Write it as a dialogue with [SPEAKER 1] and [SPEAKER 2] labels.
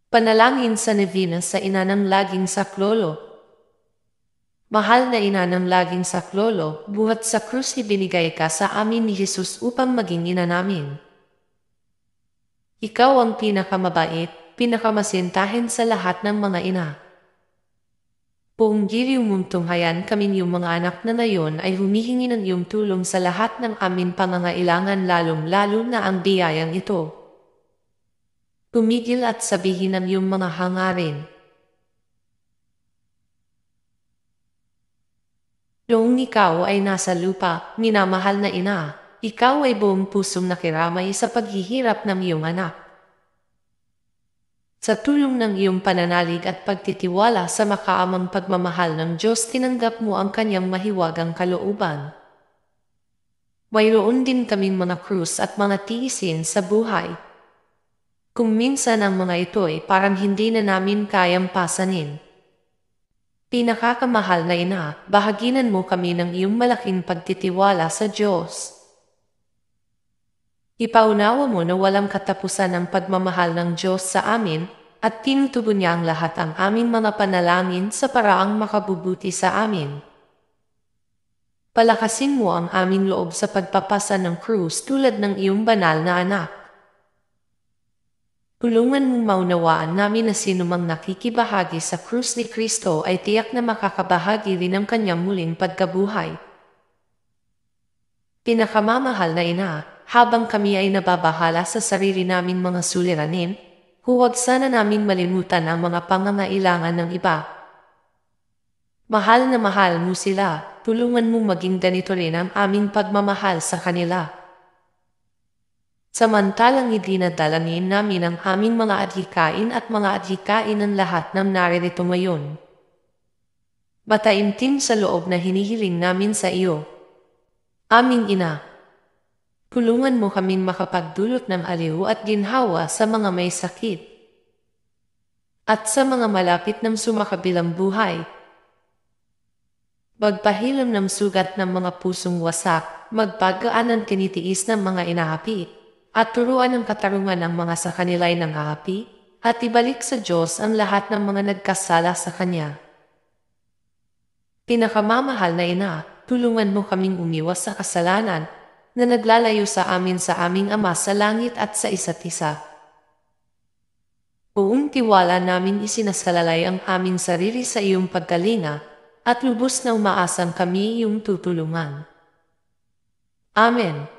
[SPEAKER 1] Panalangin sa Nevina sa ina ng laging saklolo. Mahal na ina ng laging saklolo, buhat sa krus ibinigay ka sa amin ni Jesus upang maging ina namin. Ikaw ang pinakamabait, pinakamasintahin sa lahat ng mga ina. Buong giliw mong tunghayan kaming iyong mga anak na ngayon ay humihingi ng iyong tulong sa lahat ng aming pangangailangan lalong-lalo na ang biyayang ito. Tumigil at sabihin ang iyong mga hangarin. Noong ikaw ay nasa lupa, minamahal na ina, ikaw ay buong pusong nakiramay sa paghihirap ng iyong anak. Sa tulong ng iyong pananalig at pagtitiwala sa makaamang pagmamahal ng Diyos, tinanggap mo ang kanyang mahiwagang kalooban. Mayroon din kaming mga krus at mga tiisin sa buhay. Kung minsan ang mga ito ay parang hindi na namin kayang pasanin. Pinakakamahal na ina, bahaginan mo kami ng iyong malaking pagtitiwala sa Diyos. Ipaunawa mo na walang katapusan ang pagmamahal ng Diyos sa amin, at tinutugon niya ang lahat ang aming mga panalangin sa paraang makabubuti sa amin. Palakasin mo ang aming loob sa pagpapasa ng krus tulad ng iyong banal na anak. Tulungan mong maunawaan namin na sinumang nakikibahagi sa krus ni Kristo ay tiyak na makakabahagi rin ng kanyang muling pagkabuhay. Pinakamamahal na ina, habang kami ay nababahala sa sarili naming mga suliranin, huwag sana naming malimutan ang mga pangangailangan ng iba. Mahal na mahal mo sila, tulungan mong maging ganito rin ang aming pagmamahal sa kanila. Samantalang idinadalangin namin ang aming mga adhikain at mga adhikain ng lahat ng naririto ngayon. Mataimtim sa loob na hinihiling namin sa iyo. Aming ina, tulungan mo kaming makapagdulot ng aliw at ginhawa sa mga may sakit at sa mga malapit ng sumakabilang buhay. Magpahilam ng sugat ng mga pusong wasak, magpagaan ng tinitiis ng mga inaapi, at turuan ng katarungan ng mga sa kanila'y nang-aapi, at ibalik sa Diyos ang lahat ng mga nagkasala sa Kanya. Pinakamamahal na ina, tulungan mo kaming umiwas sa kasalanan na naglalayo sa amin sa aming Ama sa langit at sa isa't isa. Buong tiwala namin isinasalalay ang aming sarili sa iyong pagkalinga at lubos na umaasang kami iyong tutulungan. Amen.